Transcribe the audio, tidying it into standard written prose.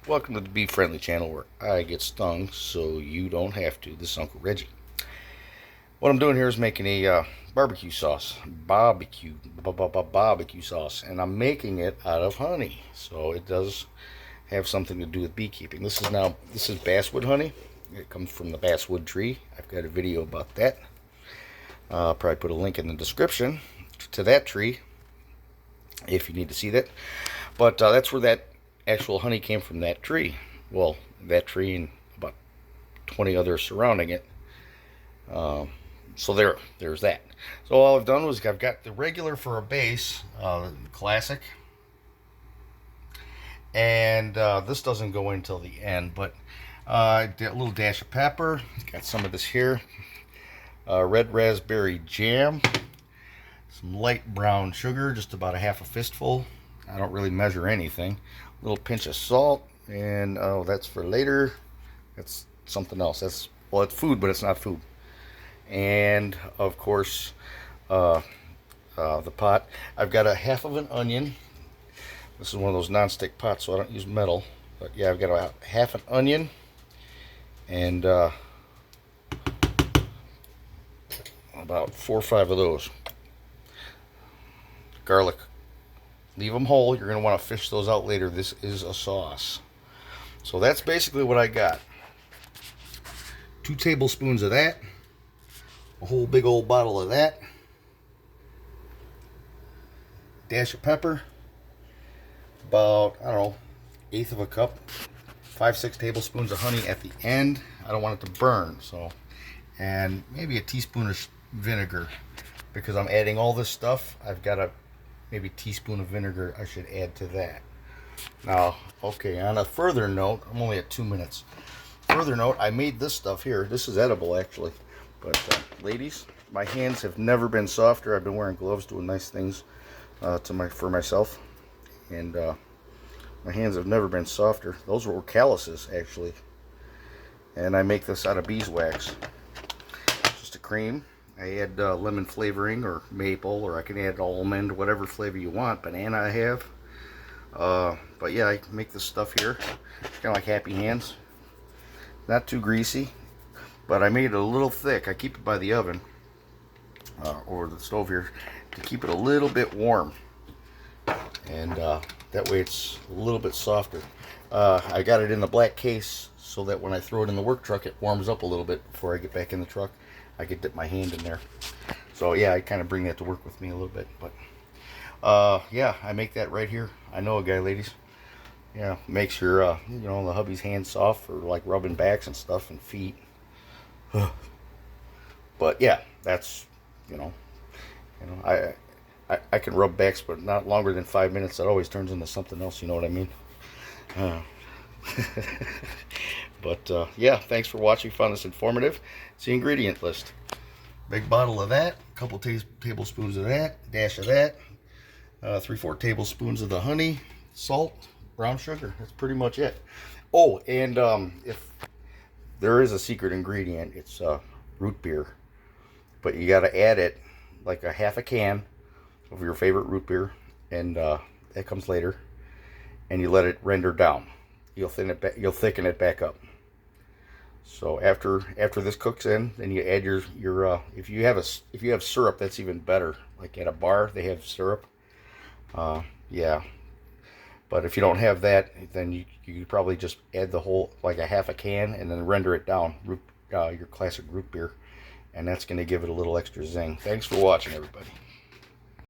Welcome to the Be Friendly channel where I get stung so you don't have to. This is Uncle Reggie. What I'm doing here is making a barbecue sauce. Barbecue sauce. And I'm making it out of honey. So it does have something to do with beekeeping. This is basswood honey. It comes from the basswood tree. I've got a video about that. I'll probably put a link in the description to that tree if you need to see that. But that's where that actual honey came from, that tree. Well, that tree and about 20 others surrounding it. So there's that. So all I've done was I've got the regular for a base, classic, and this doesn't go in until the end, but a little dash of pepper. Got some of this here, red raspberry jam, some light brown sugar, just about a half a fistful. I don't really measure anything. A little pinch of salt, and oh, that's for later. That's something else. Well, it's food, but it's not food. And of course, the pot. I've got a half of an onion. This is one of those non-stick pots, so I don't use metal. But yeah, I've got about half an onion, and about 4 or 5 of those. Garlic. Leave them whole. You're going to want to fish those out later. This is a sauce. So that's basically what I got. 2 tablespoons of that. A whole big old bottle of that. Dash of pepper. About, I don't know, 1/8 of a cup. 5-6 tablespoons of honey at the end. I don't want it to burn. So, and maybe a teaspoon of vinegar. Because I'm adding all this stuff, I've got a maybe teaspoon of vinegar I should add to that. Now, okay, on a further note, I'm only at 2 minutes. Further note, I made this stuff here. This is edible, actually. But, ladies, my hands have never been softer. I've been wearing gloves, doing nice things for myself. And my hands have never been softer. Those were calluses, actually. And I make this out of beeswax. Just a cream. I add lemon flavoring or maple, or I can add almond, whatever flavor you want. Banana I have. But yeah, I make this stuff here. It's kind of like Happy Hands. Not too greasy, but I made it a little thick. I keep it by the oven or the stove here to keep it a little bit warm. And that way it's a little bit softer. I got it in the black case so that when I throw it in the work truck, it warms up a little bit before I get back in the truck. I could dip my hand in there. So yeah, I kind of bring that to work with me a little bit. But yeah, I make that right here. I know a guy, ladies. Yeah, makes your you know, the hubby's hands soft for like rubbing backs and stuff and feet. But yeah, that's I can rub backs, but not longer than 5 minutes. That always turns into something else. You know what I mean? But yeah, thanks for watching. Found this informative. It's the ingredient list. Big bottle of that, a couple tablespoons of that, dash of that, 3-4 tablespoons of the honey, salt, brown sugar. That's pretty much it. Oh, and if there is a secret ingredient, it's root beer. But you got to add it like a half a can of your favorite root beer, and that comes later. And you let it render down. You'll thicken it back up. So after this cooks in, then you add your if you have syrup, that's even better. Like at a bar, they have syrup. Yeah. But if you don't have that, then you could probably just add the whole, like a half a can, and then render it down, your classic root beer, and that's going to give it a little extra zing. Thanks for watching, everybody.